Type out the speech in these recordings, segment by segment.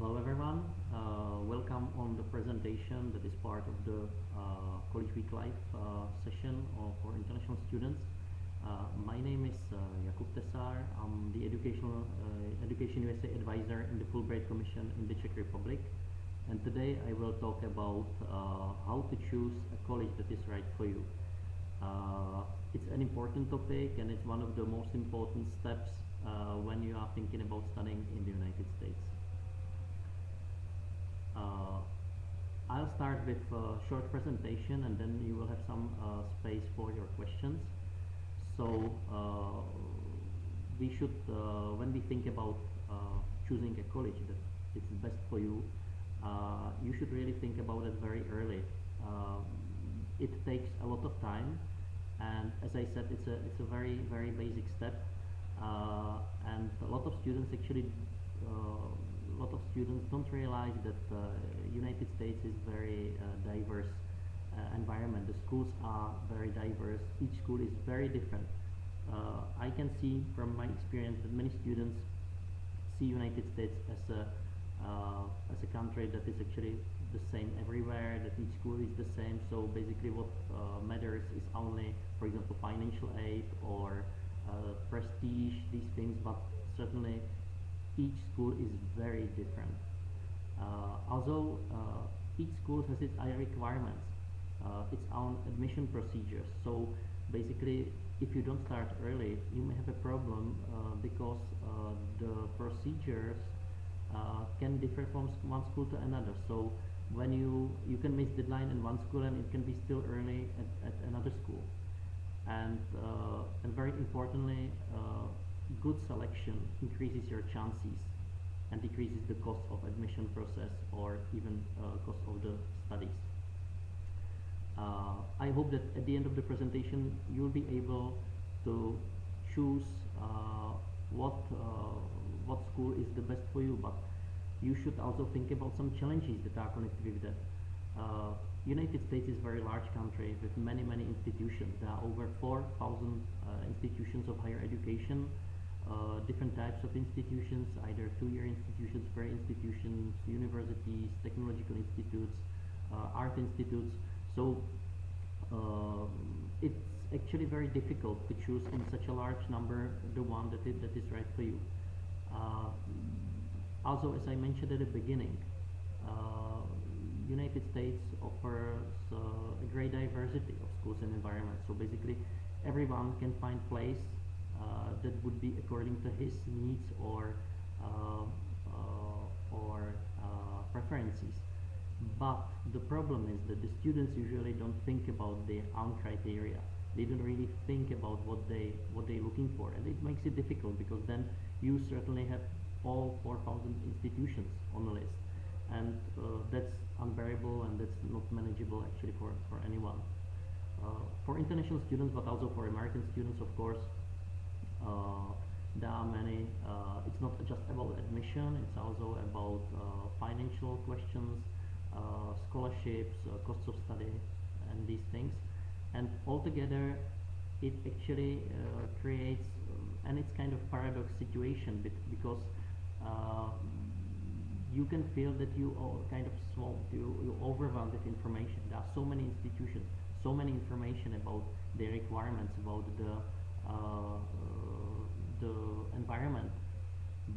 Hello everyone, welcome on the presentation that is part of the College Week Live session for international students. My name is Jakub Tesar. I'm the Education USA advisor in the Fulbright Commission in the Czech Republic, and today I will talk about how to choose a college that is right for you. It's an important topic, and it's one of the most important steps when you are thinking about studying in the United States. I'll start with a short presentation, and then you will have some space for your questions. So we should, when we think about choosing a college that is best for you, you should really think about it very early. It takes a lot of time, and as I said, it's a very basic step, and a lot of students actually don't realize that United States is very diverse environment. The schools are very diverse. Each school is very different. I can see from my experience that many students see United States as a country that is actually the same everywhere, that each school is the same. So basically what matters is only, for example, financial aid or prestige, these things, but certainly each school is very different. Although each school has its own requirements, its own admission procedures. So basically, if you don't start early, you may have a problem because the procedures can differ from one school to another. So when you can miss deadline in one school and it can be still early at another school. And very importantly, good selection increases your chances and decreases the cost of admission process or even cost of the studies. I hope that at the end of the presentation you'll be able to choose what school is the best for you, but you should also think about some challenges that are connected with that. United States is a very large country with many institutions. There are over 4,000 institutions of higher education. Different types of institutions, either two-year institutions, fair institutions, universities, technological institutes, art institutes. So it's actually very difficult to choose in such a large number the one that is right for you. Also, as I mentioned at the beginning, United States offers a great diversity of schools and environments. So basically, everyone can find place that would be according to his needs or preferences. But the problem is that the students usually don't think about their own criteria. They don't really think about what they're looking for, and it makes it difficult because then you certainly have all 4,000 institutions on the list, and that's unbearable and that's not manageable actually for anyone. For international students, but also for American students, of course, there are many. It's not just about admission, it's also about financial questions, scholarships, costs of study, and these things. And altogether, it actually creates, and it's kind of paradox situation because you can feel that you are kind of swamped, you overwhelmed with information. There are so many institutions, so many information about the requirements, about the environment.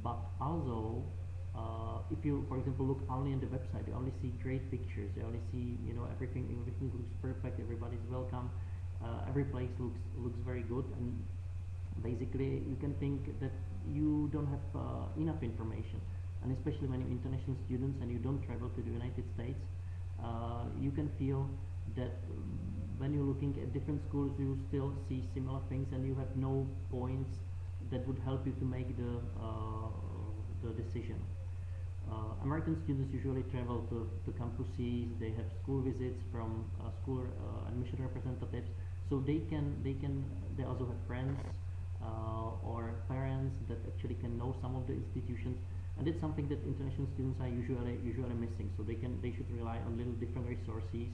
But also, if you, for example, look only on the website, you only see great pictures, you only see, everything looks perfect, everybody's welcome, every place looks very good, and basically you can think that you don't have enough information. And especially when you're international students and you don't travel to the United States, you can feel that when you're looking at different schools, you still see similar things, and you have no points that would help you to make the decision. American students usually travel to campuses. They have school visits from school admission representatives, so they also have friends or parents that actually can know some of the institutions, and it's something that international students are usually missing. So they should rely on little different resources,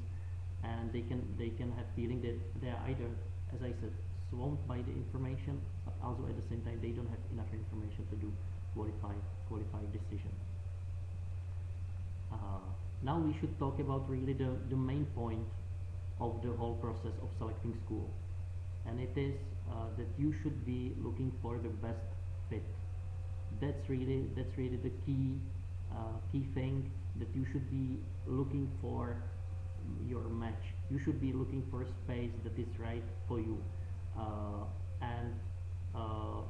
and they can have feeling that they are either, as I said, swamped by the information, but also at the same time they don't have enough information to do qualified decision. Uh, Now we should talk about really the main point of the whole process of selecting school, and it is that you should be looking for the best fit. That's really the key thing, that you should be looking for your match. You should be looking for a space that is right for you, and uh,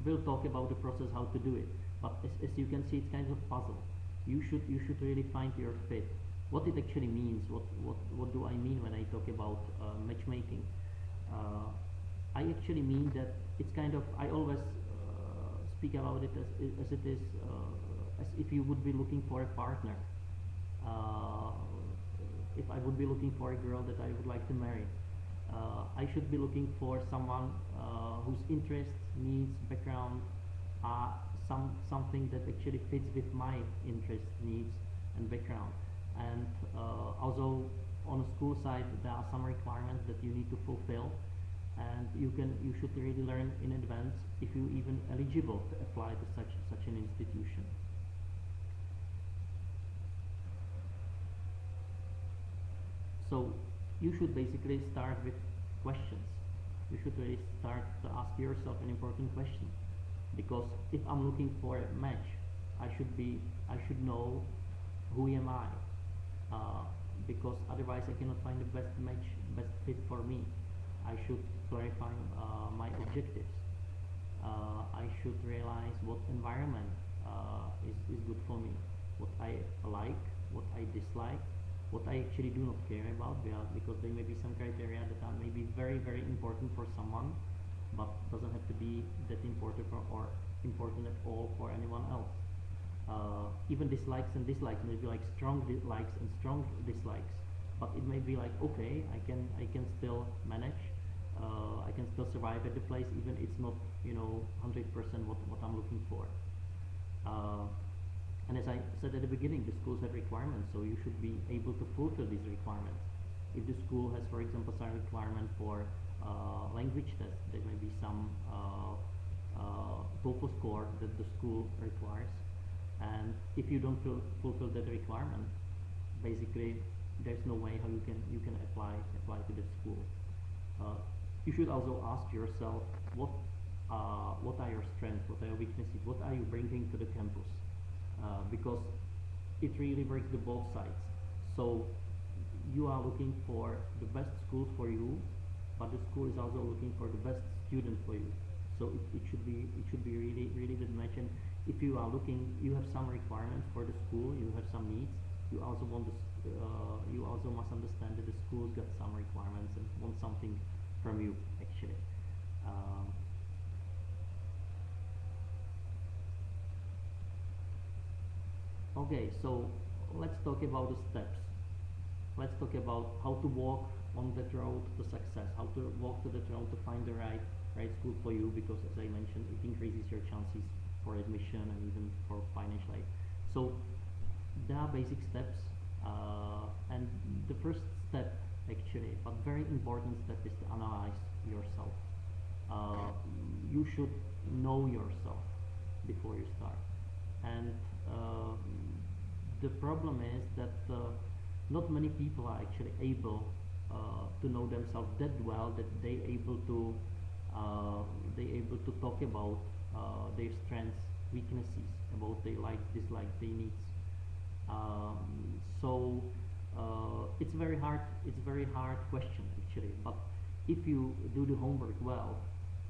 we'll talk about the process how to do it. But as you can see, it's kind of a puzzle. You should really find your fit. What it actually means. What do I mean when I talk about matchmaking? Uh, I actually mean that it's kind of, I always speak about it as it is, as if you would be looking for a partner. Uh, if I would be looking for a girl that I would like to marry, I should be looking for someone whose interests, needs, background are something that actually fits with my interests, needs, and background. And although on a school side there are some requirements that you need to fulfill, and you should really learn in advance if you even eligible to apply to such an institution. So you should basically start with questions. You should really start to ask yourself an important question, because if I'm looking for a match, I should know who am I, because otherwise I cannot find the best match, best fit for me. I should clarify my objectives. I should realize what environment is good for me, what I like, what I dislike, what I actually do not care about, because there may be some criteria that are maybe very, very important for someone, but doesn't have to be that important or important at all for anyone else. Even dislikes and dislikes, maybe like strong likes and strong dislikes, but it may be like, okay, I can still manage, I can still survive at the place, even it's not 100% what I'm looking for. Uh, and as I said at the beginning, the schools have requirements, so you should be able to fulfill these requirements. If the school has, for example, some requirement for language test, there may be some TOEFL score that the school requires, and if you don't fulfill that requirement, basically there's no way how you can apply to the school. Uh, you should also ask yourself what are your strengths, what are your weaknesses, what are you bringing to the campus, because it really works to both sides. So you are looking for the best school for you, but the school is also looking for the best student for you. So it should be really good match. And if you are looking, you have some requirements for the school, you have some needs. You also you also must understand that the school's got some requirements and want something from you actually. Um, okay, so let's talk about the steps. Let's talk about how to walk on that road to success, how to walk to that road to find the right school for you, because as I mentioned, it increases your chances for admission and even for financial aid. So there are basic steps, and the first step actually, but very important step, is to analyze yourself. Uh, you should know yourself before you start, and uh, the problem is that not many people are actually able to know themselves that well that they able to talk about their strengths, weaknesses, about their likes, dislikes, their needs. So it's very hard. It's a very hard question actually. But if you do the homework well,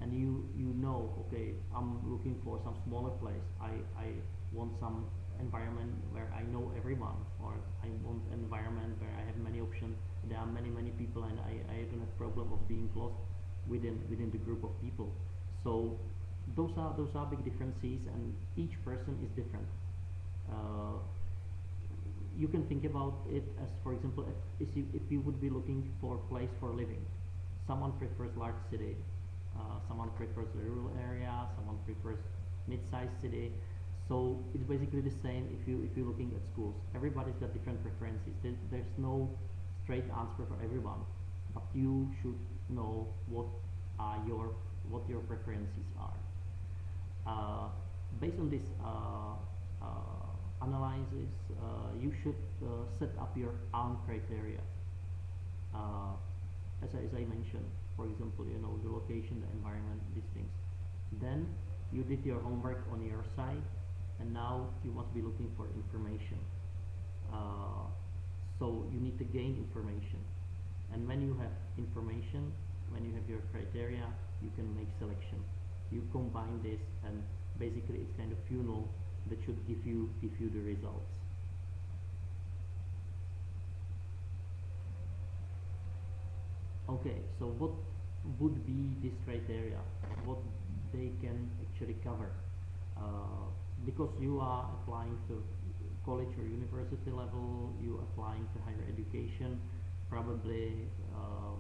and you know, okay, I'm looking for some smaller place. I want some environment where I know everyone, or I want an environment where I have many options. There are many people, and I don't have problem of being lost within the group of people. So those are big differences, and each person is different. Uh, you can think about it as, for example, if you would be looking for a place for living. Someone prefers large city, someone prefers a rural area, someone prefers mid-sized city. So it's basically the same if you're looking at schools. Everybody's got different preferences. There's no straight answer for everyone, but you should know what your preferences are. Based on this analysis, you should set up your own criteria. Uh, as I mentioned, for example, the location, the environment, these things. Then you did your homework on your side, and now you must be looking for information. Uh, so you need to gain information, and when you have information, when you have your criteria, you can make selection. You combine this, and basically it's kind of funnel that should give you the results. Okay, so what would be this criteria? What they can actually cover? Because you are applying to college or university level, you applying to higher education, probably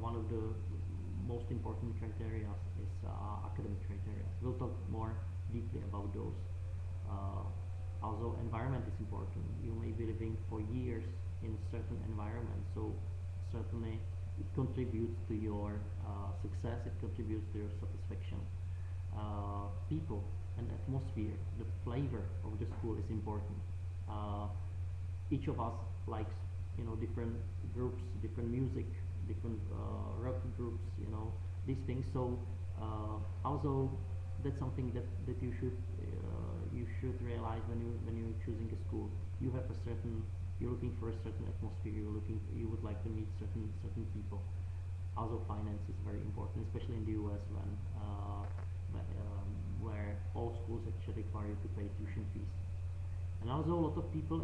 one of the most important criteria is academic criteria. We'll talk more deeply about those. Uh, Also, environment is important. You may be living for years in certain environment, so certainly it contributes to your success. It contributes to your satisfaction. People and atmosphere, the flavor of the school is important. Uh, each of us likes different groups, different music, different rock groups, these things. So also that's something that you should realize when you're choosing a school. You're looking for a certain atmosphere. You would like to meet certain people. Also, finance is very important, especially in the US where all schools actually require you to pay tuition fees. And also, a lot of people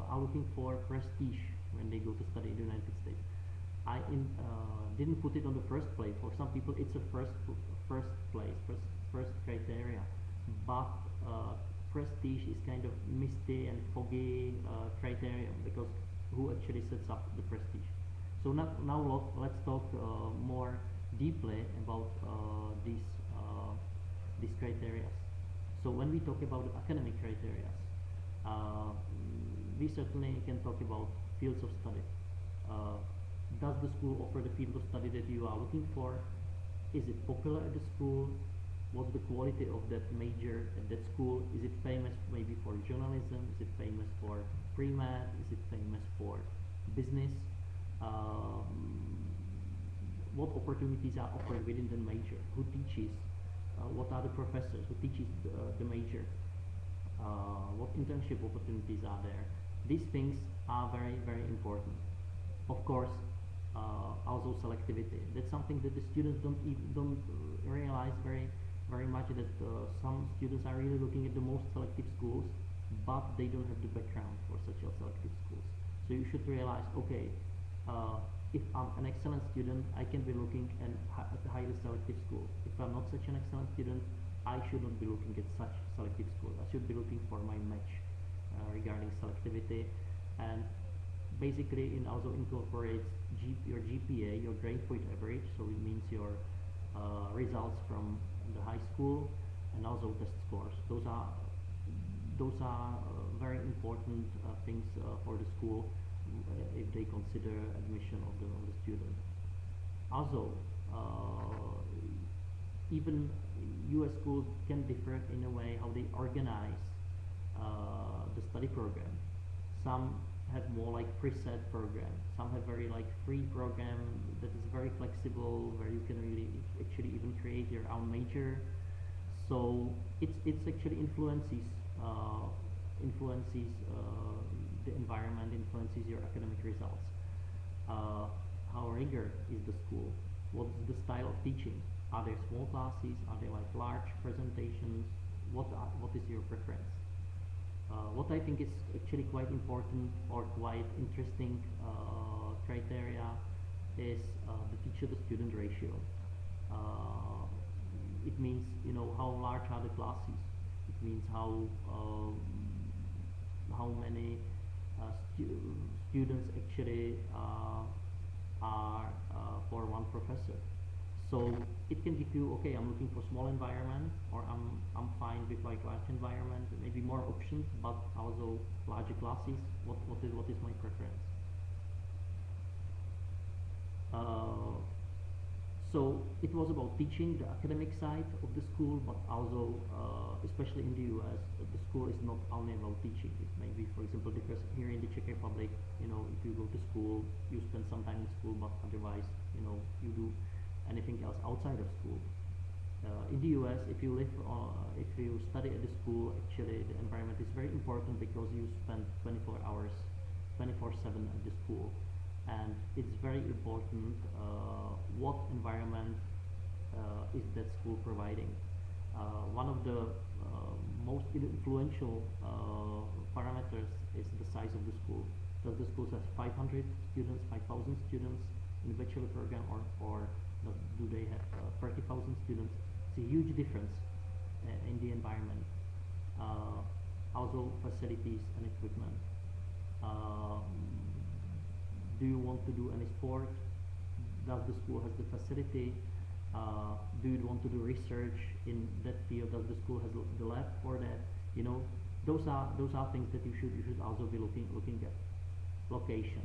are looking for prestige when they go to study in the United States. I didn't put it on the first place. For some people, it's a first criteria, but prestige is kind of misty and foggy criterion, because who actually sets up the prestige? So now let's talk more deeply about these criteria. So when we talk about academic criteria, we certainly can talk about fields of study. Does the school offer the field of study that you are looking for? Is it popular at the school? What's the quality of that major at that school? Is it famous maybe for journalism? Is it famous for pre-med? Is it famous for business? What opportunities are offered within the major? Who teaches? What are the professors who teaches the major? What internship opportunities are there? These things are very, very important. Of course, also selectivity. That's something that the students don't realize very much, that some students are really looking at the most selective schools, but they don't have the background for such a selective schools. So you should realize, okay, if I'm an excellent student, I can be looking at a highly selective school. If I'm not such an excellent student, I shouldn't be looking at such selective schools. I should be looking for my match regarding selectivity, and basically it also incorporates your GPA, your grade point average, so it means your results from the high school, and also test scores. Those are very important things for the school if they consider admission of the student. Also, even US schools can differ in a way how they organize the study program. Some have more like preset program. Some have very like free program that is very flexible, where you can really actually even create your own major. So it's actually influences the environment, influences your academic results. How rigor is the school? What's the style of teaching? Are there small classes? Are there like large presentations? What is your preference? What I think is actually quite important or quite interesting criteria is the teacher-to-student ratio. It means how large are the classes. It means how many students actually are for one professor. So it can give you, okay, I'm looking for small environment, or I'm fine with like large environment, maybe more options, but also larger classes. What is my preference? So it was about teaching the academic side of the school, but also, especially in the US, the school is not only about teaching. It may be, for example, because here in the Czech Republic, if you go to school, you spend some time in school, but otherwise, you do anything else outside of school. In the US, if you study at the school, actually the environment is very important because you spend 24 hours, 24/7 at the school, and it's very important what environment is that school providing. One of the most influential parameters is the size of the school. Does the school have 500 students, 5,000 students in the bachelor program, or do they have 30,000 students? It's a huge difference in the environment. Also facilities and equipment. Do you want to do any sport? Does the school has the facility? Do you want to do research in that field? Does the school has the lab for that? Those are things that you should also be looking at. Location.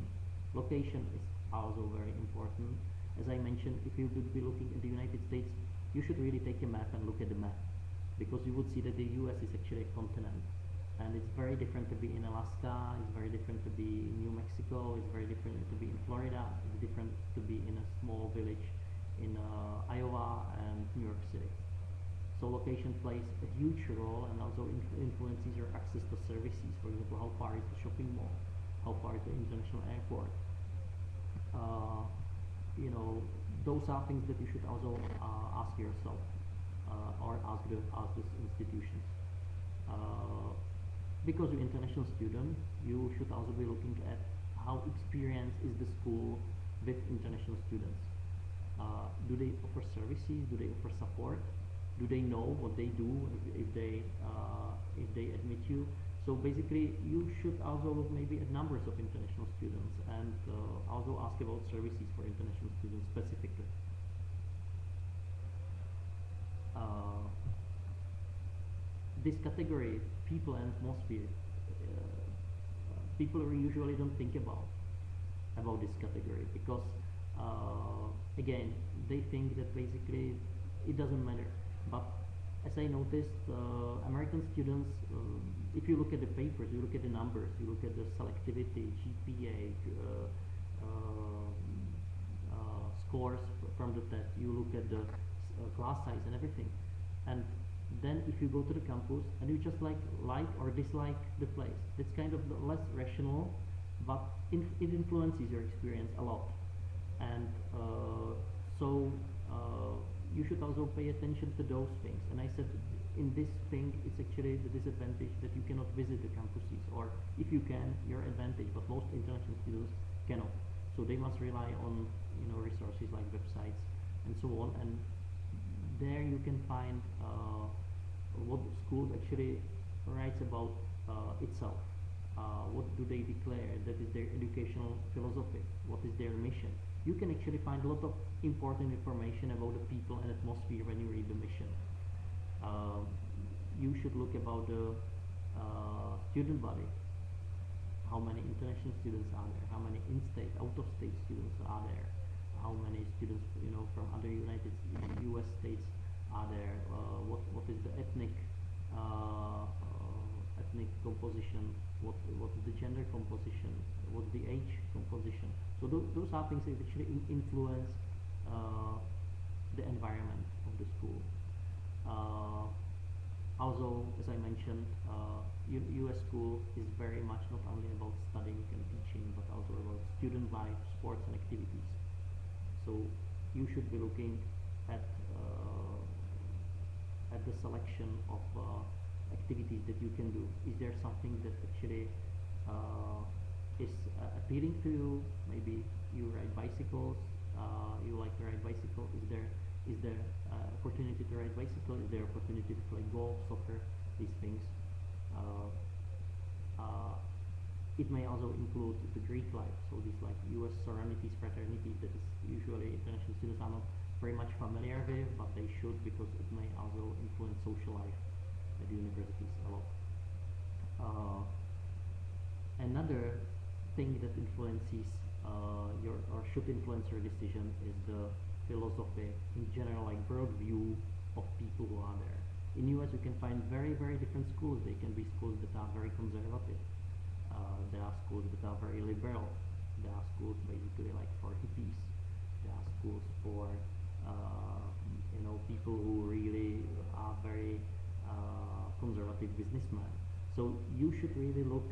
Location is also very important. As I mentioned, if you would be looking at the United States, you should really take a map and look at the map, because you would see that the US is actually a continent, and it's very different to be in Alaska, it's very different to be in New Mexico, it's very different to be in Florida, it's different to be in a small village in Iowa and New York City. So location plays a huge role, and also influences your access to services. For example, how far is the shopping mall, how far is the international airport. Those are things that you should also ask yourself, or ask these institutions. Because you're an international student, you should also be looking at how experienced is the school with international students. Do they offer services? Do they offer support? Do they know what they do if they admit you? So basically, you should also look maybe at numbers of international students, and also ask about services for international students specifically. This category, people and atmosphere, people usually don't think about this category, because again, they think that basically it doesn't matter. But as I noticed, American students, if you look at the papers, you look at the numbers, you look at the selectivity, GPA, scores from the test, you look at the class size and everything, and then if you go to the campus and you just like or dislike the place, it's kind of less rational, but it influences your experience a lot. And so you should also pay attention to those things. And I said, in this thing, it's actually the disadvantage that you cannot visit the campuses, or if you can, your advantage, but most international students cannot. So they must rely on resources like websites and so on, and there you can find what the school actually writes about itself. What do they declare that is their educational philosophy? What is their mission? You can actually find a lot of important information about the people and atmosphere when you read the mission. You should look about the student body. How many international students are there? How many in-state, out-of-state students are there? How many students, from other U.S. states are there? What is the ethnic composition? What is the gender composition? What's the age composition? So those are things that actually influence the environment of the school. Also, as I mentioned, U.S. school is very much not only about studying and teaching, but also about student life, sports and activities. So you should be looking at the selection of activities that you can do. Is there something that actually is appealing to you? Maybe you ride bicycles. You like to ride bicycle. Is there opportunity to ride bicycle? Is there opportunity to play golf, soccer, these things? It may also include the Greek life, so these like U.S. sororities, fraternities that is usually international students are not very much familiar with, but they should, because it may also influence social life at the universities a lot. Another thing that influences or should influence your decision is the philosophy, in general, like broad view of people who are there. In US, you can find very different schools. They can be schools that are very conservative. There are schools that are very liberal. There are schools basically like for hippies. There are schools for people who really are very conservative businessmen. So you should really look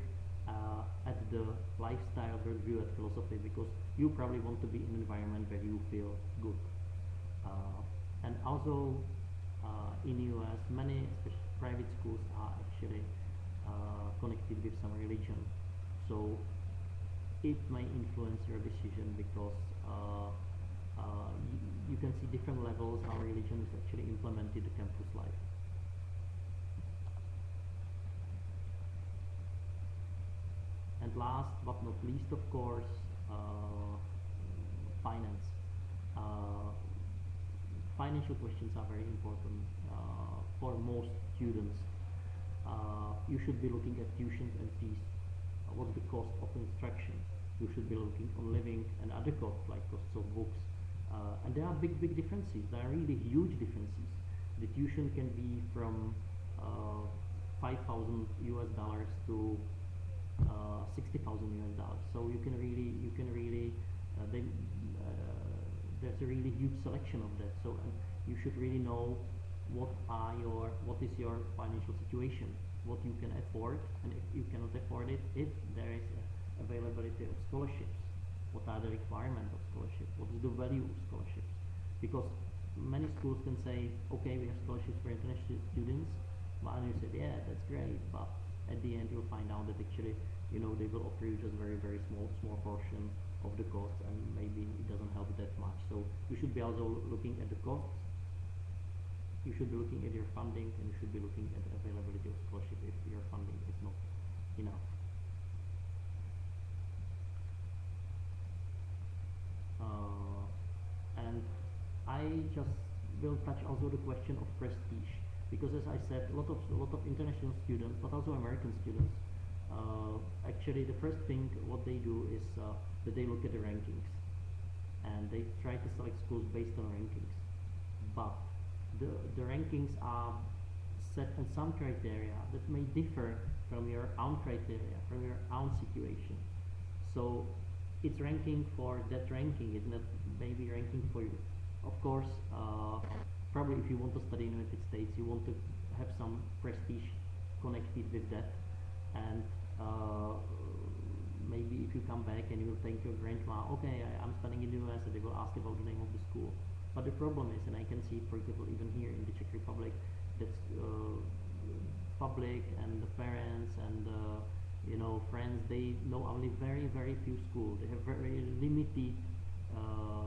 at the lifestyle worldview, at philosophy, because you probably want to be in an environment where you feel good. And also in US, many especially private schools are actually connected with some religion. So it may influence your decision because you can see different levels how religion is actually implemented in campus life. And last but not least, of course, finance. Uh, Financial questions are very important for most students. You should be looking at tuitions and fees. What's the cost of instruction? You should be looking on living and other costs like costs of books. And there are big differences. There are really huge differences. The tuition can be from 5,000 US dollars to 60,000 US dollars. So you can really there's a really huge selection of that. So you should really know what is your financial situation, what you can afford, and if you cannot afford it, if there is availability of scholarships, what are the requirements of scholarship, what is the value of scholarships, because many schools can say, okay, we have scholarships for international students, and you said, yeah, that's great, but at the end you'll find out that actually, they will offer you just very small portion of the cost, and maybe it doesn't help that much. So you should be also looking at the costs, you should be looking at your funding, and you should be looking at the availability of scholarship if your funding is not enough. And I just will touch also the question of prestige, because as I said, a lot of international students, but also American students, actually the first thing what they do is that they look at the rankings, and they try to select schools based on rankings. But the rankings are set on some criteria that may differ from your own criteria, from your own situation. So it's ranking for that ranking, it's not maybe ranking for you. Of course, probably if you want to study in the United States, you want to have some prestige connected with that, and maybe if you come back and you will thank your grandma, okay, I'm studying in the US, and they will ask about the name of the school. But the problem is, and I can see it, for example, even here in the Czech Republic, that's public, and the parents and friends, they know only very few schools. They have very limited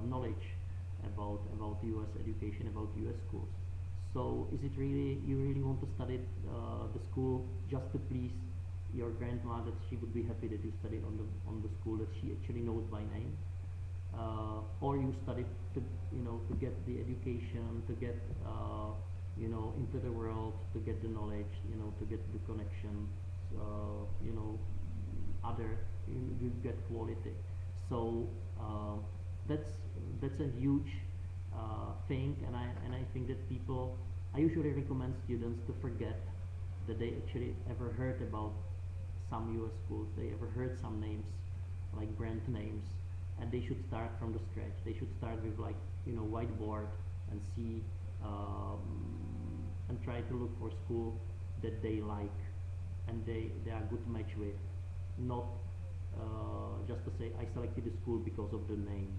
knowledge about US education, about US schools. So is it really, you really want to study the school just to please your grandma, that she would be happy that you studied on the school that she actually knows by name? Or you studied to get the education, to get into the world, to get the knowledge, to get the connection, you get quality. So that's a huge thing, and I think that I usually recommend students to forget that they actually ever heard about some US schools, they ever heard some names, like brand names, and they should start from the scratch. They should start with whiteboard and see and try to look for school that they like and they are good to match with, not just to say I selected the school because of the name.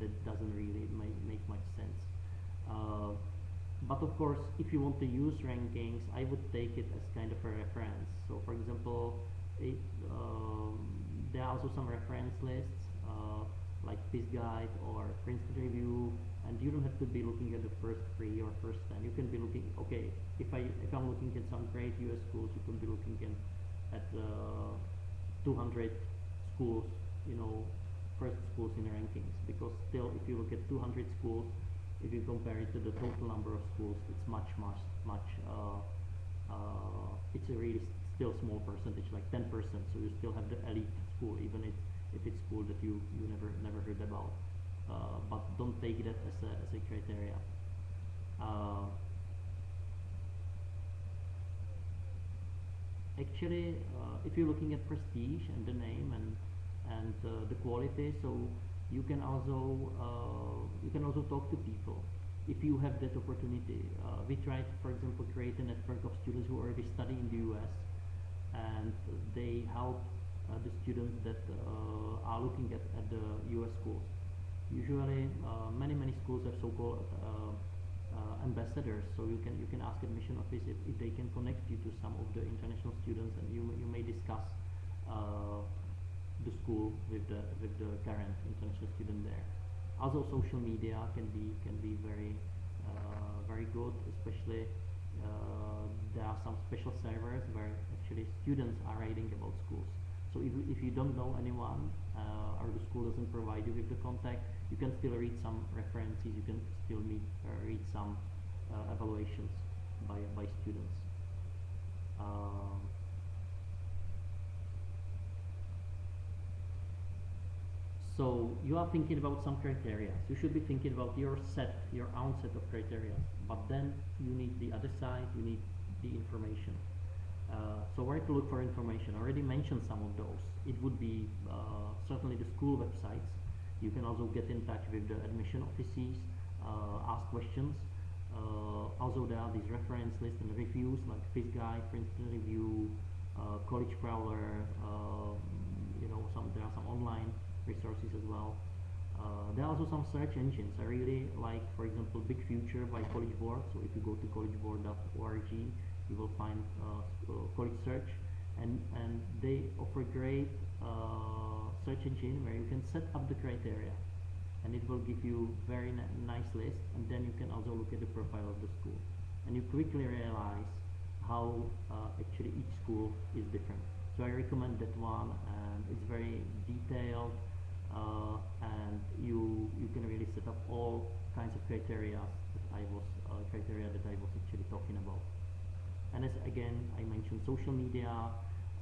That doesn't really make much sense. But of course, if you want to use rankings, I would take it as kind of a reference. So for example, there are also some reference lists like Peace Guide or Princeton Review, and you don't have to be looking at the first 3 or first 10. You can be looking, okay, if I'm looking at some great US schools, you can be looking at 200 schools, first schools in the rankings, because still, if you look at 200 schools, if you compare it to the total number of schools, it's much it's a really still small percentage, like 10%. So you still have the elite school, even if it's school that you never heard about. but don't take that as a criteria. Uh, Actually, if you're looking at prestige and the name and the quality, so you can also talk to people if you have that opportunity. We tried, for example, create a network of students who already study in the US, and they help the students that are looking at the US schools. Usually, many schools have so-called ambassadors, so you can ask admission office if they can connect you to some of the international students, and you may discuss the school with the current international student there. Also, social media can be very good, especially there are some special servers where actually students are writing about schools. So if you don't know anyone or the school doesn't provide you with the contact, you can still read some references, you can still read some evaluations by students. So you are thinking about some criteria. You should be thinking about your own set of criteria. But then you need the other side, you need the information. So where to look for information? I already mentioned some of those. It would be certainly the school websites. You can also get in touch with the admission offices, ask questions. Also there are these reference lists and reviews like FISGuide, Princeton Review, College Prowler, there are some online resources as well. There are also some search engines. I really like, for example, Big Future by College Board. So if you go to collegeboard.org, you will find college search, and they offer great search engine where you can set up the criteria, and it will give you very nice list, and then you can also look at the profile of the school, and you quickly realize how actually each school is different. So I recommend that one, and it's very detailed, and you can really set up all kinds of criteria that I was actually talking about. And as again I mentioned, social media,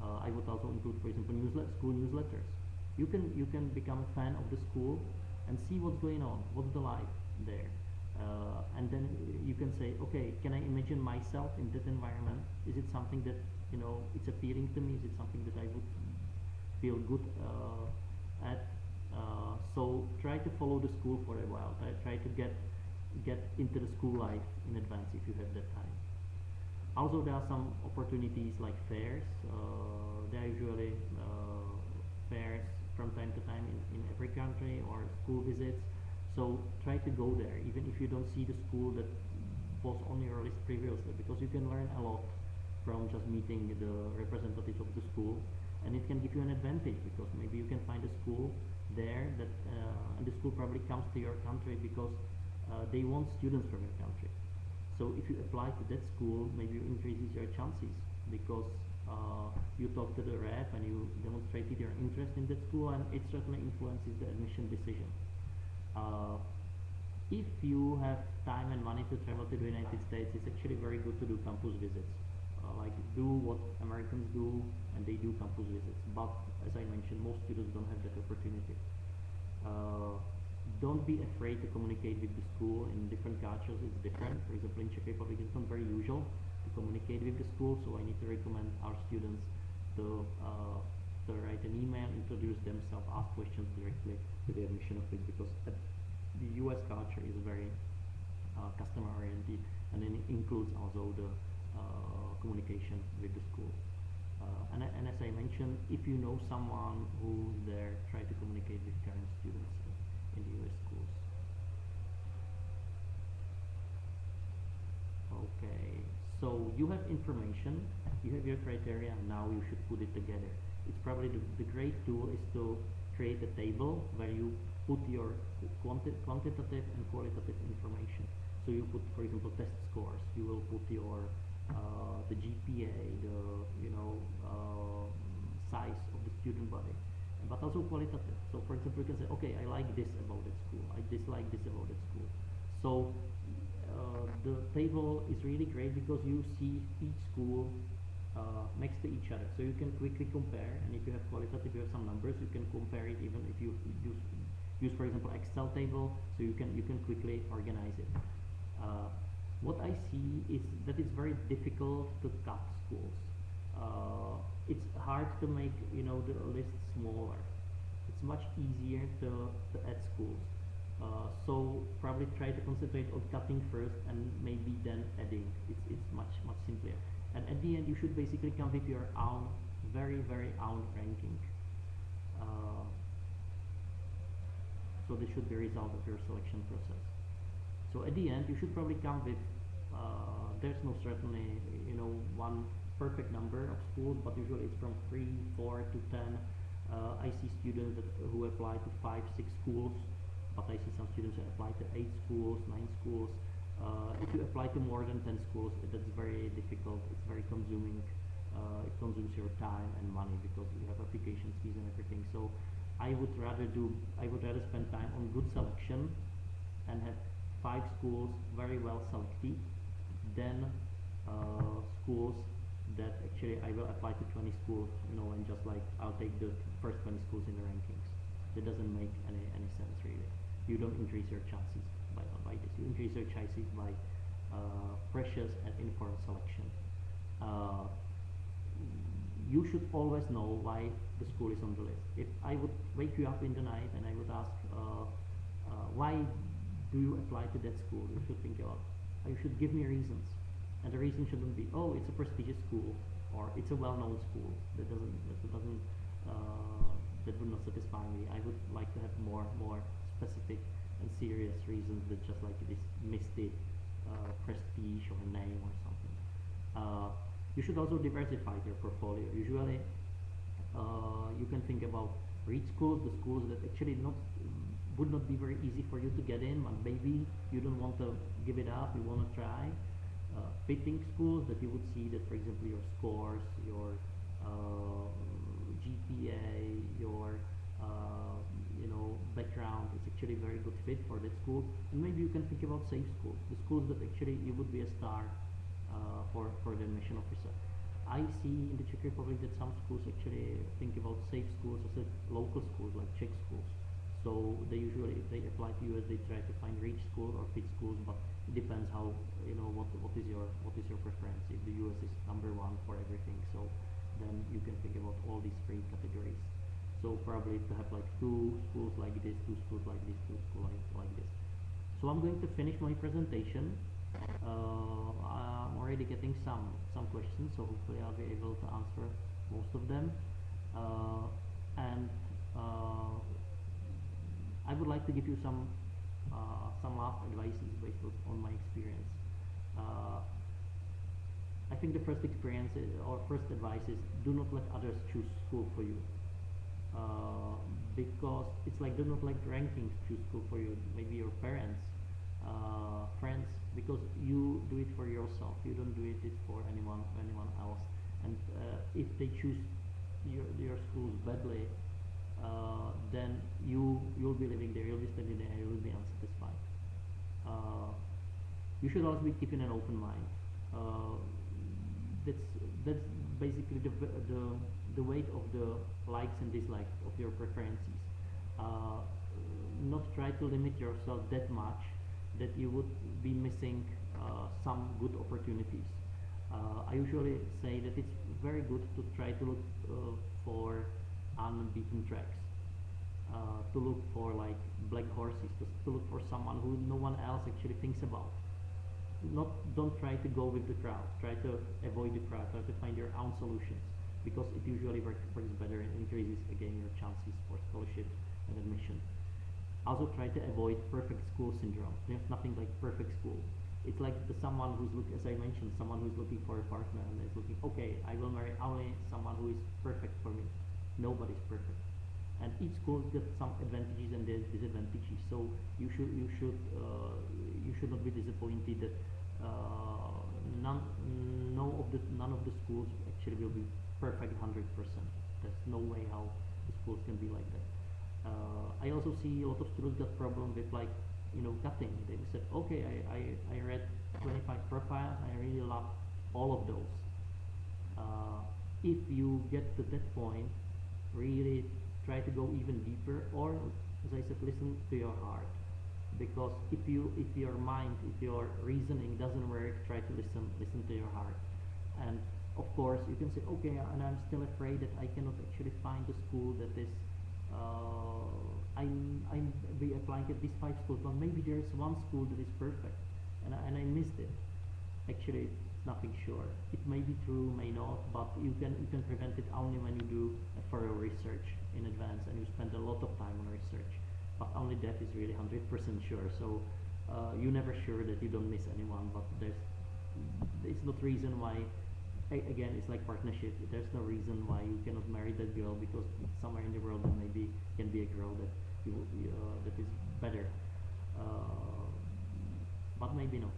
I would also include, for example, school newsletters. You can become a fan of the school and see what's going on, what's the life there, and then you can say, okay, can I imagine myself in that environment? Is it something that it's appealing to me? Is it something that I would feel good at? So try to follow the school for a while. Try to get into the school life in advance if you have that time. Also, there are some opportunities like fairs. There are usually fairs from time to time in every country, or school visits. So try to go there, even if you don't see the school that was on your list previously, because you can learn a lot from just meeting the representative of the school, and it can give you an advantage, because maybe you can find a school there that and the school probably comes to your country because they want students from your country. So if you apply to that school, maybe you increases your chances, because you talk to the rep and you demonstrated your interest in that school, and it certainly influences the admission decision. If you have time and money to travel to the United States, it's actually very good to do campus visits. Like do what Americans do, and they do campus visits. But as I mentioned, most students don't have that opportunity. Don't be afraid to communicate with the school. In different cultures it's different. For example, in Czech Republic it's not very usual to communicate with the school, so I need to recommend our students to write an email, introduce themselves, ask questions directly to the admission office, because the US culture is very customer oriented, and then it includes also the communication with the school. And as I mentioned, if you know someone who's there, try to communicate with current students in the US schools. Okay, so you have information, you have your criteria, and now you should put it together. It's probably the great tool is to create a table where you put your quantitative and qualitative information. So you put, for example, test scores. You will put your the GPA, size of the student body, but also qualitative. So for example, you can say, okay, I like this about that school, I dislike this about that school. So the table is really great because you see each school next to each other, so you can quickly compare, and if you have qualitative, you have some numbers, you can compare it. Even if you use, for example, Excel table, so you can quickly organize it. Uh, what I see is that it's very difficult to cut schools. It's hard to make the list smaller. It's much easier to add schools. So probably try to concentrate on cutting first and maybe then adding. It's much simpler. And at the end, you should basically come with your own very own ranking. Uh, so this should be a result of your selection process. So at the end, you should probably come with there's no certainly one perfect number of schools, but usually it's from 3, 4 to 10. I see students who apply to 5, 6 schools, but I see some students who apply to 8 schools, 9 schools. If you apply to more than 10 schools, that's very difficult. It's very consuming. It consumes your time and money because you have application fees and everything. So I would rather spend time on good selection and have 5 schools very well selected than schools that actually I will apply to 20 schools, and just like I'll take the first 20 schools in the rankings. That doesn't make any sense really. You don't increase your chances by this. You increase your chances by precious and informed selection. You should always know why the school is on the list. If I would wake you up in the night and I would ask why do you apply to that school, you should think about. You should give me reasons. And the reason shouldn't be, oh, it's a prestigious school or it's a well-known school. That would not satisfy me. I would like to have more specific and serious reasons than just like this misty prestige or name or something. You should also diversify your portfolio. Usually, you can think about reach schools, the schools that actually would not be very easy for you to get in, but maybe you don't want to give it up. You want to try. Fitting schools that you would see that, for example, your scores, your GPA, your background is actually very good fit for that school. And maybe you can think about safe schools, the schools that actually you would be a star for the admission officer. I see in the Czech Republic that some schools actually think about safe schools as local schools like Czech schools. So they usually, if they apply to US, they try to find reach school or fit schools, but it depends how what is your preference. If the US is number one for everything, so then you can think about all these 3 categories. So probably to have like 2 schools like this, 2 schools like this, 2 schools like this. So I'm going to finish my presentation. I'm already getting some questions, so hopefully I'll be able to answer most of them. And I would like to give you some last advices based on my experience. I think the first experience or first advice is do not let others choose school for you. Because it's like do not let rankings choose school for you. Maybe your parents, friends, because you do it for yourself. You don't do it for anyone else. And if they choose your schools badly, then you'll be living there, you'll be standing there, you will be unsatisfied. You should always be keeping an open mind. That's basically the weight of the likes and dislikes of your preferences. Not try to limit yourself that much that you would be missing some good opportunities. I usually say that it's very good to try to look for unbeaten tracks, to look for like black horses, to look for someone who no one else actually thinks about. Don't try to go with the crowd. Try to avoid the crowd. Try to find your own solutions, because it usually works better and increases again your chances for scholarship and admission. Also try to avoid perfect school syndrome. There's nothing like perfect school. It's like someone who's as I mentioned, someone who's looking for a partner and is looking, okay, I will marry only someone who is perfect for me. Nobody's perfect, and each school gets some advantages and disadvantages. So you should not be disappointed that none of the schools actually will be perfect 100%. There's no way how the schools can be like that. I also see a lot of students got problem with cutting. They said, okay, I read 25 profiles, I really love all of those. If you get to that point, really try to go even deeper, or as I said, listen to your heart, because if your mind, if your reasoning doesn't work, try to listen to your heart. And of course you can say, okay, and I'm still afraid that I cannot actually find a school that is I'm be applying at these 5 schools, but maybe there is one school that is perfect, and I missed it. Actually, it's nothing sure. It may be true, may not, but you can prevent it only when you do a thorough research in advance and you spend a lot of time on research. But only that is really 100% sure. So you're never sure that you don't miss anyone, but it's not reason why. Again, it's like partnership. There's no reason why you cannot marry that girl, because somewhere in the world there maybe can be a girl that that is better, but maybe not.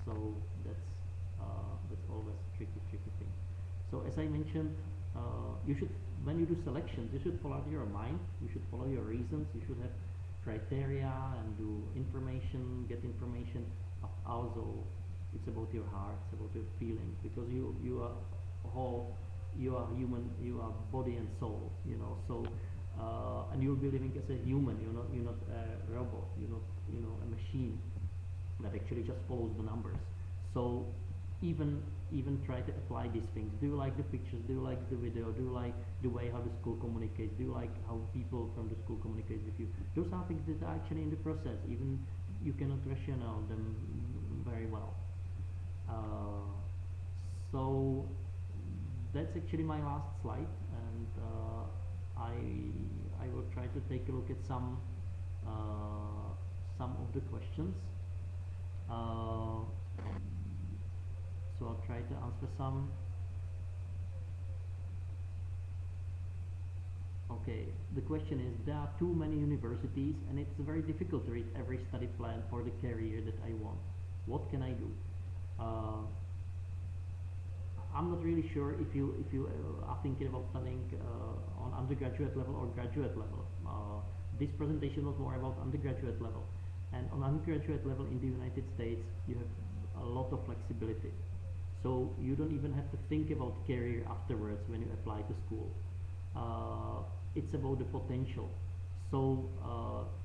So that's always a tricky thing. So as I mentioned, you should, when you do selections, you should follow your mind. You should follow your reasons. You should have criteria and do information, get information. But also, it's about your heart, it's about your feelings, because you are whole, you are human, you are body and soul, you know. So and you'll be living as a human. You're not a robot. You're not a machine that actually just follows the numbers. So even try to apply these things. Do you like the pictures? Do you like the video? Do you like the way how the school communicates? Do you like how people from the school communicate with you? Those are things that are actually in the process. Even you cannot rationalize them very well. So that's actually my last slide, and I will try to take a look at some of the questions. So I'll try to answer some. Okay, the question is, there are too many universities and it's very difficult to read every study plan for the career that I want. What can I do? I'm not really sure if you are thinking about studying on undergraduate level or graduate level. This presentation was more about undergraduate level, and on undergraduate level in the United States you have a lot of flexibility, so you don't even have to think about career afterwards when you apply to school. It's about the potential. So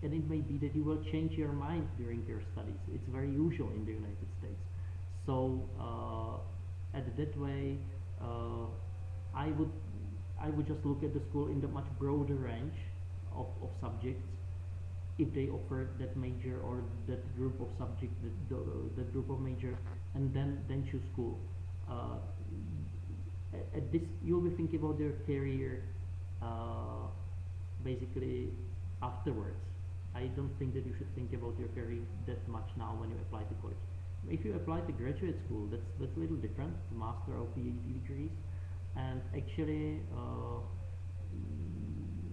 and it may be that you will change your mind during your studies. It's very usual in the United States. So at that way, I would just look at the school in the much broader range of subjects, if they offer that major or that group of subjects, that group of major, and then choose school. At this, you'll be thinking about your career basically afterwards. I don't think that you should think about your career that much now when you apply to college. If you apply to graduate school, that's a little different, master or PhD degrees, and actually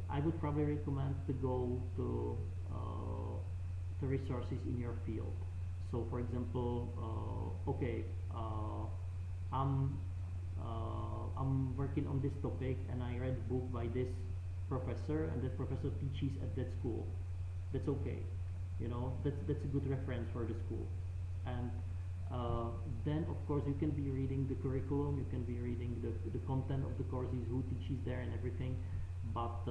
I would probably recommend to go to the resources in your field. So for example, okay, I'm working on this topic and I read a book by this professor, and that professor teaches at that school. That's okay, that's a good reference for the school. And then of course you can be reading the curriculum, you can be reading the content of the courses, who teaches there and everything, but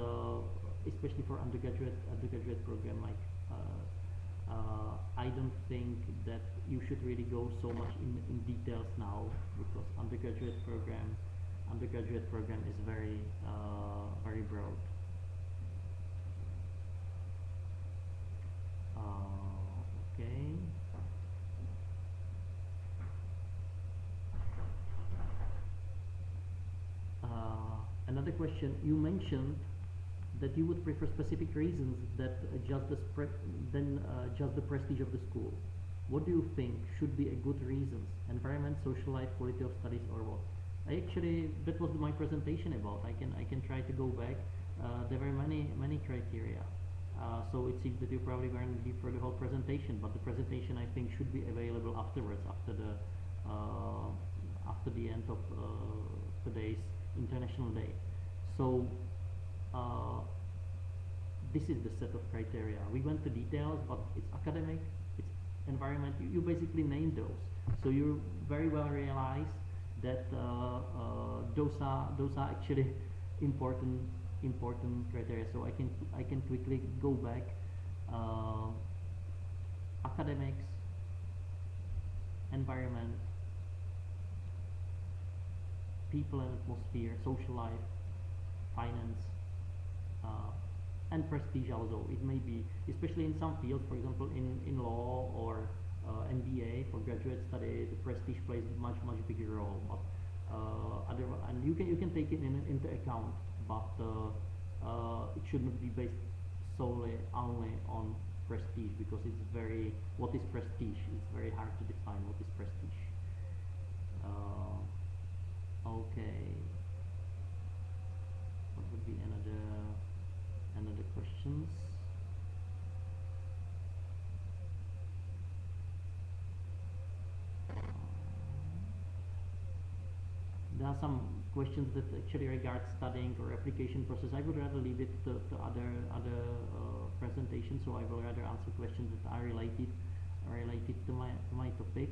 especially for undergraduate program, like I don't think that you should really go so much in details now, because undergraduate program is very very broad. Okay. Another question, you mentioned that you would prefer specific reasons that just the prestige of the school. What do you think should be a good reasons? Environment, social life, quality of studies, or what? That was my presentation about. I can try to go back. There were many criteria. So it seems that you probably weren't here for the whole presentation, but the presentation I think should be available afterwards, after the end of today's International Day. So this is the set of criteria. We went to details, but it's academic, it's environment. You basically named those. So you very well realize that those are actually important important criteria. So I can quickly go back. Uh, Academics, environment, people and atmosphere, social life, finance, uh, and prestige also. It may be, especially in some fields, for example, in law or MBA for graduate study, the prestige plays much bigger role. But and you can take it into account, but it should not be based solely only on prestige, because it's very, what is prestige? It's very hard to define what is prestige. Okay, what would be another questions? There are some questions that actually regard studying or application process. I would rather leave it to other presentations, so I will rather answer questions that are related to my topic.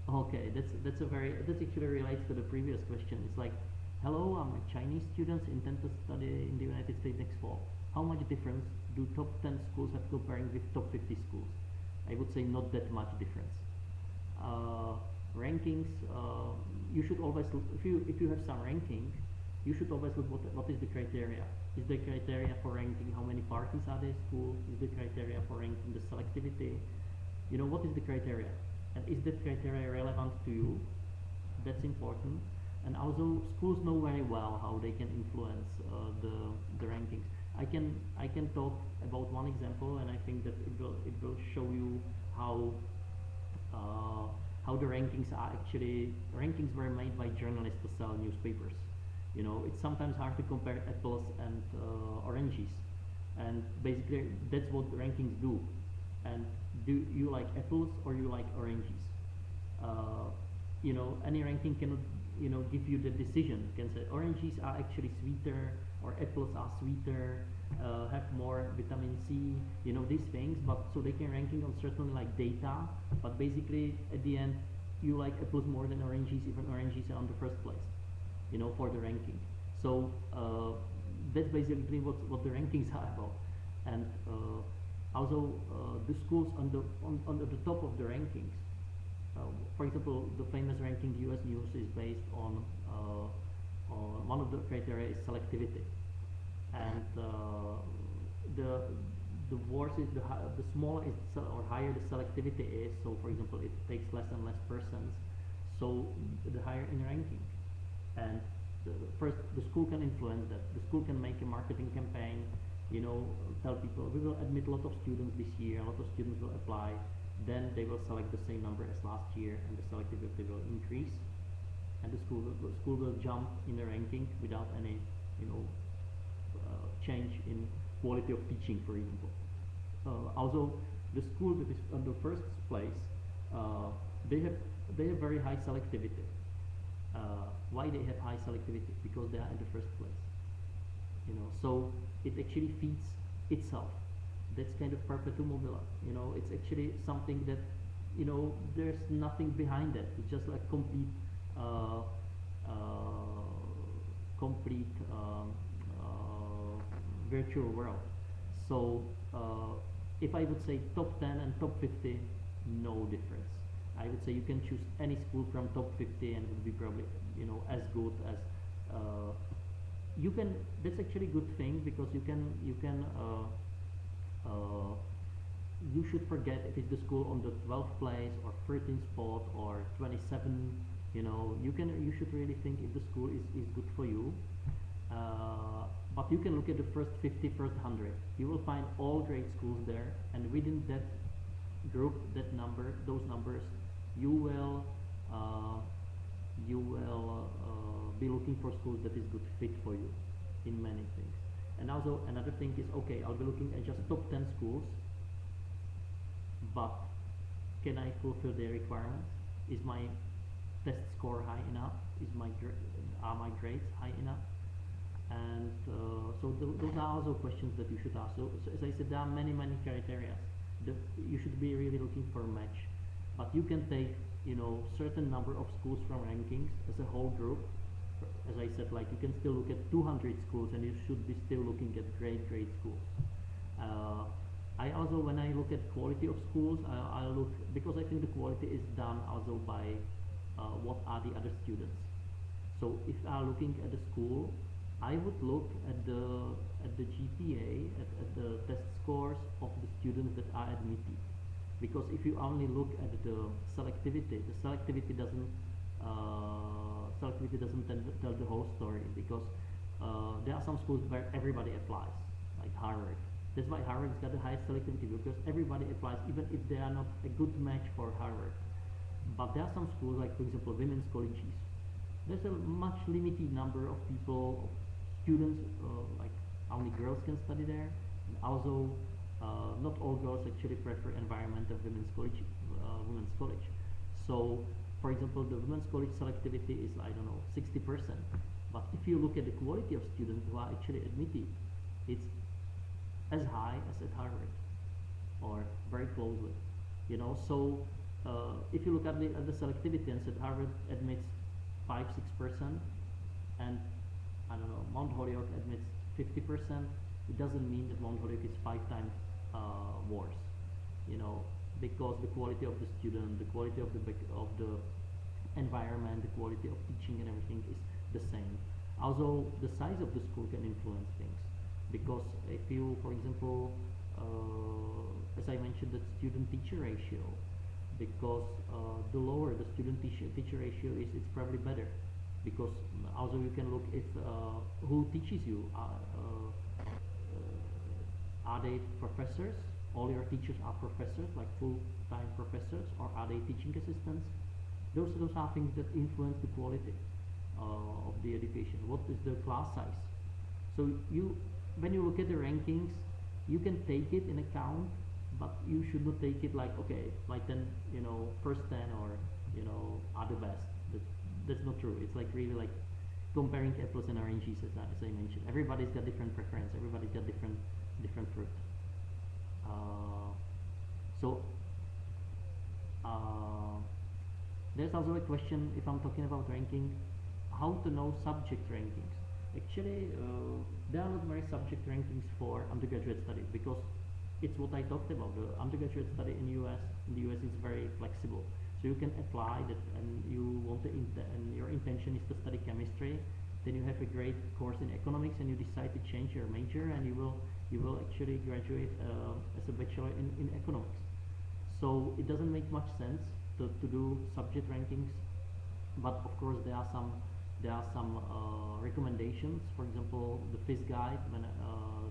Okay, that's actually relates to the previous question. It's like, hello, I'm a Chinese students intend to study in the United States next fall. How much difference do top 10 schools have comparing with top 50 schools? I would say not that much difference. Rankings, you should always look, if you have some ranking, you should always look what is the criteria. Is the criteria for ranking how many parties are there school? Is the criteria for ranking the selectivity? You know, what is the criteria? And is that criteria relevant to you? That's important. And also schools know very well how they can influence the rankings. I can talk about one example, and I think that it will show you how the rankings are actually, rankings were made by journalists to sell newspapers. You know, it's sometimes hard to compare apples and oranges, and basically that's what rankings do. And do you like apples or you like oranges? You know, any ranking cannot, you know, give you the decision. It can say oranges are actually sweeter or apples are sweeter, have more vitamin C, you know, these things. But so they can ranking on certain like data, but basically at the end you like apples more than oranges, even oranges are on the first place, you know, for the ranking. So that's basically what the rankings are about. And also the schools on the top of the rankings, for example, the famous ranking US News is based on one of the criteria is selectivity, and the worse is the smaller is or higher the selectivity is. So for example, it takes less and less persons, so the higher in ranking. And first, the school can influence that. The school can make a marketing campaign, you know, tell people we will admit a lot of students this year, a lot of students will apply, then they will select the same number as last year, and the selectivity will increase, and the school will jump in the ranking without any, you know, change in quality of teaching, for example. Also, the school that is on the first place, they have very high selectivity. Why they have high selectivity? Because they are in the first place, you know. So it actually feeds itself. That's kind of perpetuum mobile, you know. It's actually something that, you know, there's nothing behind it. It's just like complete virtual world. So if I would say top 10 and top 50, no difference. I would say you can choose any school from top 50 and it would be probably, you know, as good as you can. That's actually a good thing, because you should forget if it's the school on the 12th place or 13th spot or 27. You know, you should really think if the school is good for you. But you can look at the first 50, first 100. You will find all great schools there, and within that group, that number, those numbers, you will be looking for schools that is good fit for you in many things. And also another thing is, okay, I'll be looking at just top 10 schools, but can I fulfill their requirements? Is my test score high enough? Are my grades high enough? And so those are also questions that you should ask. So as I said, there are many criteria. You should be really looking for a match. but you can take, certain number of schools from rankings as a whole group. As I said, like, you can still look at 200 schools, and you should be still looking at great schools. uh, I also, when I look at quality of schools, I look, because I think the quality is done also by what are the other students. So if I'm looking at the school, I would look at the GPA, at the test scores of the students that are admitted. Because if you only look at the selectivity, selectivity doesn't tell the whole story, because there are some schools where everybody applies, like Harvard. That's why Harvard's got the highest selectivity, because everybody applies, even if they are not a good match for Harvard. But there are some schools, like for example women's colleges. There's a much limited number of people, students, like only girls can study there. And also, not all girls actually prefer environment of women's college. So, for example, the women's college selectivity is, I don't know, 60%. But if you look at the quality of students who are actually admitted, it's as high as at Harvard, or very closely. So if you look at the selectivity and said Harvard admits 5-6%, and I don't know, Mount Holyoke admits 50%, it doesn't mean that Mount Holyoke is 5 times worse, because the quality of the student, the quality of the environment, the quality of teaching and everything is the same. Also, the size of the school can influence things, because if you, for example, as I mentioned, the student-teacher ratio, because the lower the student-teacher ratio is, it's probably better, because also you can look if who teaches you. Are they professors? All your teachers are professors, like full-time professors, or are they teaching assistants? Those are things that influence the quality of the education. What is the class size? So when you look at the rankings, you can take it in account, but you should not take it like, okay, like then, first 10 or, are the best. That's not true. It's like really like comparing apples and oranges, as I mentioned. Everybody's got different preference. Everybody's got different fruit. So there's also a question, if I'm talking about ranking, how to know subject rankings. Actually, there are not very subject rankings for undergraduate studies, because it's what I talked about. The undergraduate study in the US is very flexible. So you can apply that, and you want to, and your intention is to study chemistry. Then you have a great course in economics, and you decide to change your major, and you will actually graduate as a bachelor in economics. So it doesn't make much sense to do subject rankings, but of course there are some recommendations. For example, the FIS guide,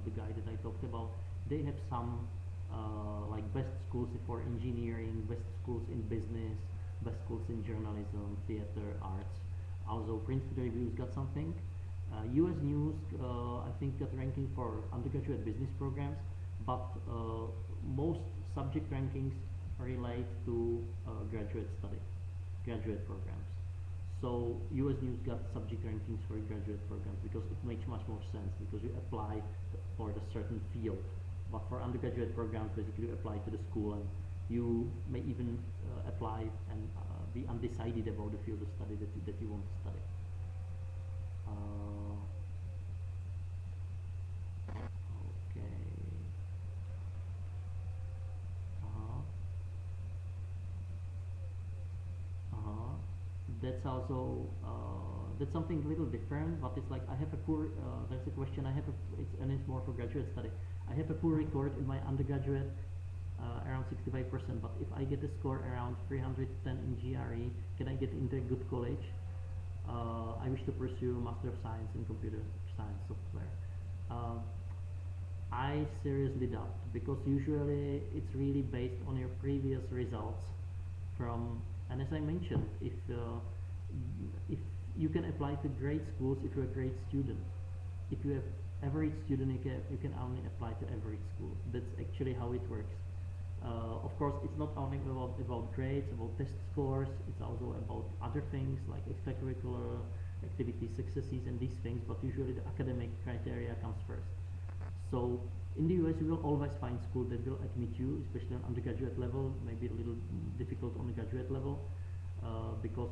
the guide that I talked about, they have some like best schools for engineering, best schools in business, best schools in journalism, theater, arts. Also, Princeton Review's got something. US News, I think, got ranking for undergraduate business programs, but most subject rankings relate to graduate programs. So US News got subject rankings for graduate programs because it makes much more sense, because you apply for a certain field. But for undergraduate programs, basically you apply to the school, and you may even apply and be undecided about the field of study that you want to study. Okay. That's also that's something a little different, but it's like I have a poor. There's a question I have, and it's more for graduate study. I have a poor record in my undergraduate, around 65%. But if I get a score around 310 in GRE, can I get into a good college? I wish to pursue Master of Science in Computer Science Software. I seriously doubt, because usually it's really based on your previous results from. And as I mentioned, if you can apply to great schools if you're a great student. If you have average student, you can only apply to average school. That's actually how it works. Of course, it's not only about grades, about test scores. It's also about other things like extracurricular activities, successes, and these things. But usually, the academic criteria comes first. So, In the US, you will always find schools that will admit you, especially on undergraduate level, maybe a little difficult on the graduate level, because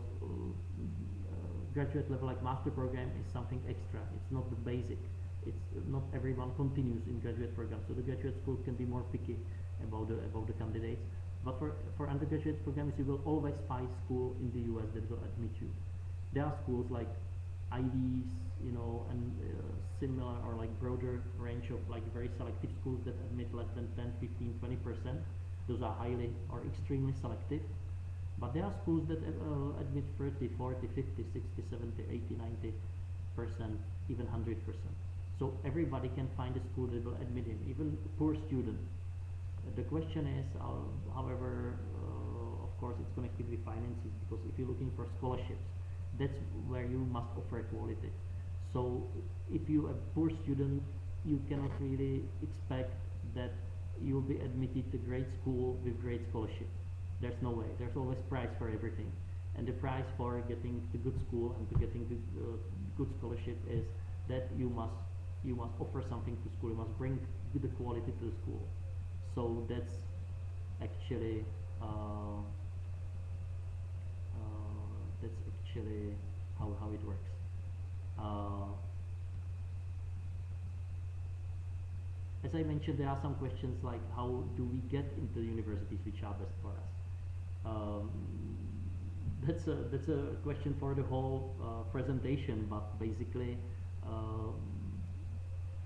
graduate level like master program is something extra. It's not the basic. It's not everyone continues in graduate program, so the graduate school can be more picky about the candidates. But for undergraduate programs, you will always find school in the US that will admit you. There are schools like IDs, you know, and similar or like broader range of like very selective schools that admit less than 10, 15, 20%. Those are highly or extremely selective. But there are schools that admit 30, 40, 50, 60, 70, 80, 90%, even 100%. So everybody can find a school that will admit him, even a poor student. The question is, however, of course, it's connected with finances, because if you're looking for scholarships, that's where you must offer quality. So if you're a poor student, you cannot really expect that you'll be admitted to great school with great scholarship. There's no way. There's always price for everything, and the price for getting to good school and to getting good scholarship is that you must offer something to school. You must bring the quality to the school. So that's actually how it works. As I mentioned, there are some questions like how do we get into the universities which are best for us. That's a question for the whole presentation. But basically,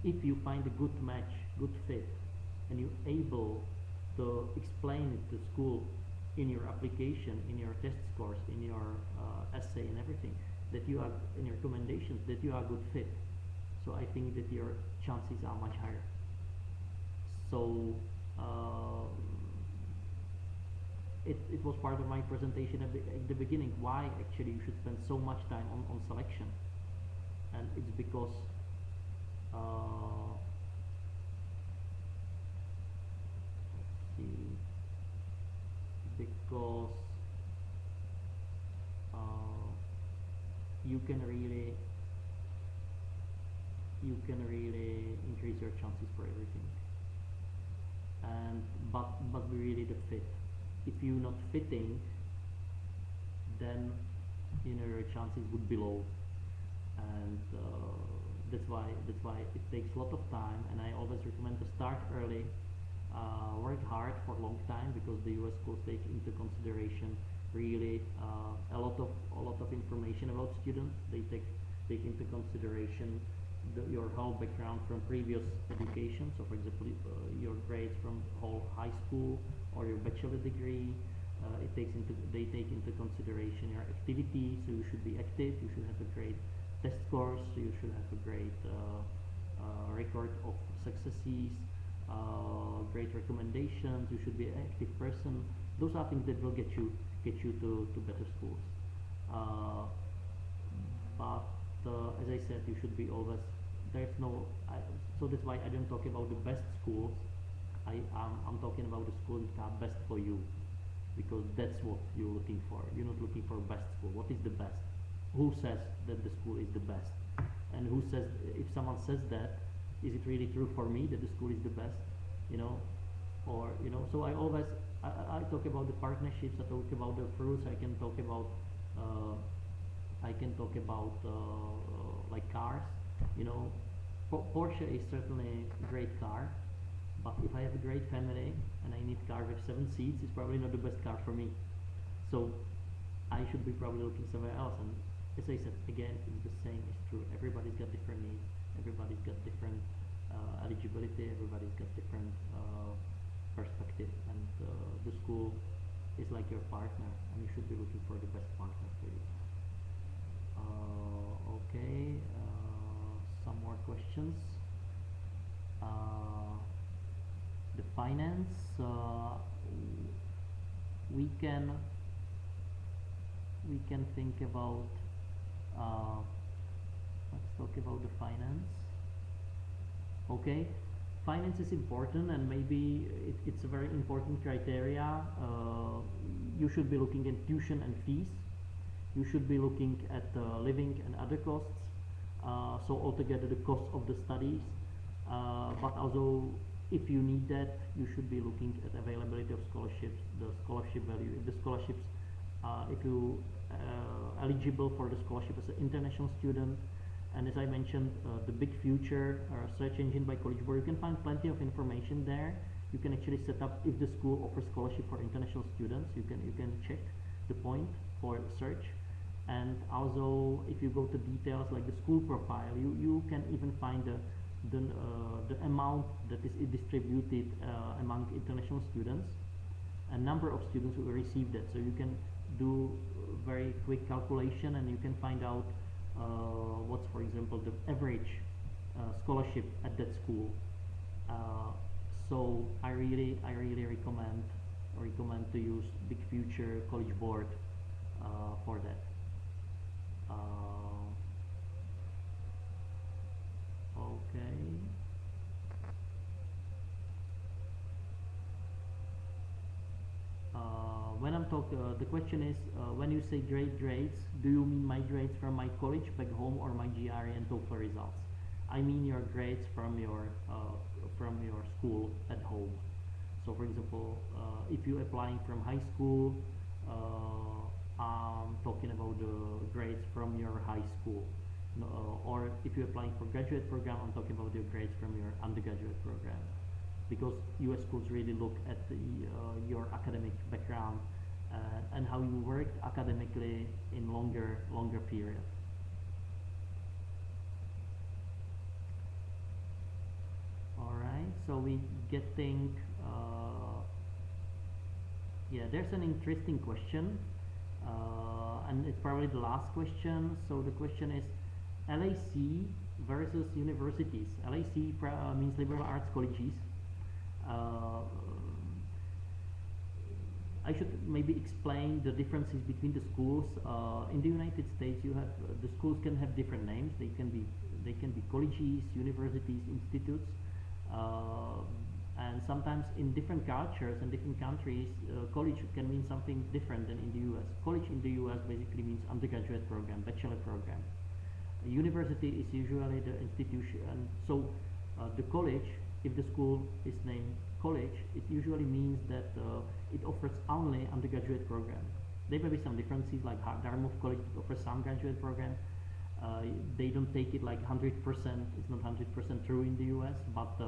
if you find a good match, good fit, and you're able to explain it to school in your application, in your test scores, in your essay and everything, that you are in your recommendations, that you are a good fit. So I think that your chances are much higher. So it was part of my presentation at the beginning, why actually you should spend so much time on selection. And it's because because you can really increase your chances for everything. And but really the fit. If you're not fitting, then your chances would be low. And that's why it takes a lot of time. And I always recommend to start early. Work hard for a long time, because the US schools take into consideration really a lot of information about students. They take into consideration your whole background from previous education. So for example, your grades from whole high school or your bachelor degree. They take into consideration your activity. So you should be active. You should have a great test scores. So you should have a great record of successes. Great recommendations. You should be an active person. Those are things that will get you to better schools. But as I said, you should be always. There's no. So that's why I don't talk about the best schools. I'm talking about the schools that are best for you, because that's what you're looking for. You're not looking for best school. What is the best? Who says that the school is the best? And who says, if someone says that, is it really true for me that the school is the best? Or so I always I talk about the partnerships. I talk about the fruits. I can talk about like cars. Porsche is certainly a great car, but if I have a great family and I need a car with 7 seats, it's probably not the best car for me. So I should be probably looking somewhere else. And as I said again, it's the same is true. Everybody's got different needs. Everybody's got different eligibility. Everybody's got different perspective, and the school is like your partner, and you should be looking for the best partner for you. Okay, some more questions. The finance, we can think about. Let's talk about the finance. Okay, finance is important, and maybe it's a very important criteria. You should be looking at tuition and fees. You should be looking at living and other costs. So altogether the cost of the studies, but also if you need that, you should be looking at availability of scholarships, the scholarship value. If the scholarships, if you eligible for the scholarship as an international student, and as I mentioned, the Big Future search engine by College Board, you can find plenty of information there. You can actually set up if the school offers scholarship for international students. You can check the point for search, and also if you go to details like the school profile, you can even find the amount that is distributed among international students, and number of students who receive that. So you can do very quick calculation, and you can find out what's, for example, the average scholarship at that school. So I really recommend to use Big Future College Board for that. Okay. When I'm talking, the question is, when you say grades, do you mean my grades from my college back home or my GRE and TOEFL results? I mean your grades from your school at home. So, for example, if you're applying from high school, I'm talking about the grades from your high school. Or if you're applying for graduate program, I'm talking about your grades from your undergraduate program. Because US schools really look at your academic background and how you worked academically in longer period. Alright, so we getting, yeah, there's an interesting question, and it's probably the last question. So the question is LAC versus universities. LAC means liberal arts colleges. I should maybe explain the differences between the schools. In the United States, you have the schools can have different names. They can be colleges, universities, institutes, and sometimes in different cultures and different countries, college can mean something different than in the U.S. College in the U.S. basically means undergraduate program, bachelor program. A university is usually the institution, and so the college, if the school is named college, it usually means that it offers only undergraduate program. There may be some differences, like Dartmouth College offers some graduate program. They don't take it like 100%, it's not 100% true in the US, but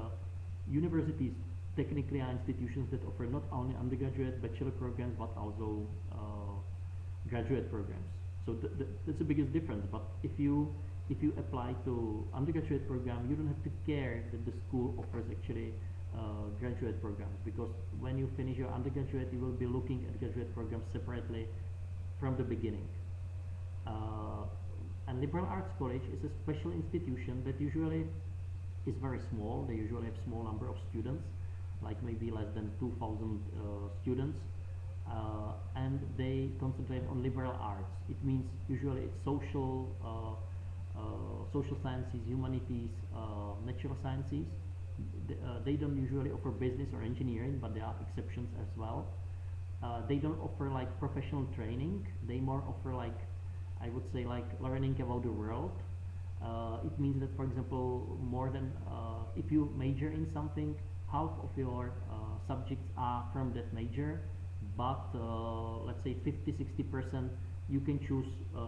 universities technically are institutions that offer not only undergraduate, bachelor programs, but also graduate programs. So that's the biggest difference. But if you apply to undergraduate program, you don't have to care that the school offers actually graduate programs, because when you finish your undergraduate, you will be looking at graduate programs separately from the beginning. And liberal arts college is a special institution that usually is very small. They usually have small number of students, like maybe less than 2,000 students, and they concentrate on liberal arts. It means usually it's social sciences, humanities, natural sciences. They don't usually offer business or engineering, but there are exceptions as well. They don't offer like professional training. They more offer, like, I would say, like learning about the world. It means that, for example, more than if you major in something, half of your subjects are from that major, but let's say 50–60% you can choose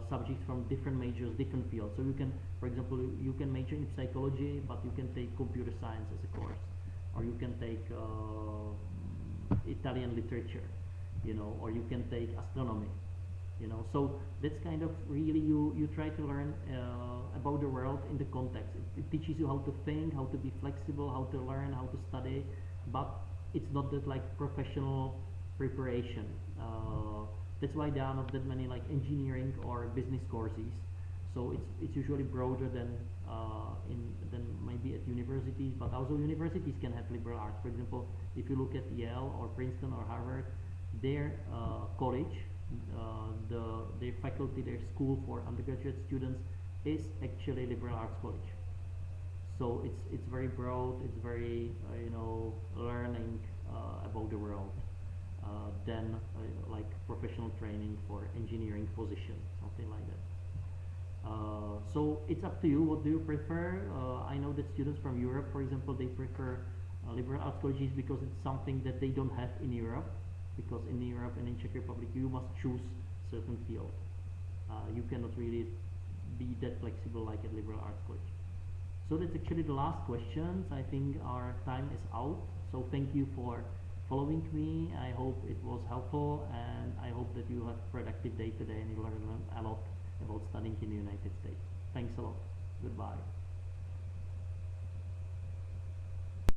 subjects from different majors, different fields. So you can, for example, you can major in psychology, but you can take computer science as a course, or you can take Italian literature, or you can take astronomy, So that's kind of really you try to learn about the world in the context. It teaches you how to think, how to be flexible, how to learn, how to study, but it's not that like professional preparation. That's why there are not that many like engineering or business courses. So it's usually broader than maybe at universities, but also universities can have liberal arts. For example, if you look at Yale or Princeton or Harvard, their college, their faculty, their school for undergraduate students is actually liberal arts college. So it's very broad. It's very learning about the world. Than like professional training for engineering position, something like that. So it's up to you. What do you prefer? I know that students from Europe, for example, they prefer liberal arts colleges because it's something that they don't have in Europe, because in Europe and in Czech Republic you must choose certain field. You cannot really be that flexible like at liberal arts college. So that's actually the last questions. I think our time is out. So thank you for following me. I hope it was helpful, and I hope that you have a productive day today and you learn a lot about studying in the United States. Thanks a lot. Goodbye.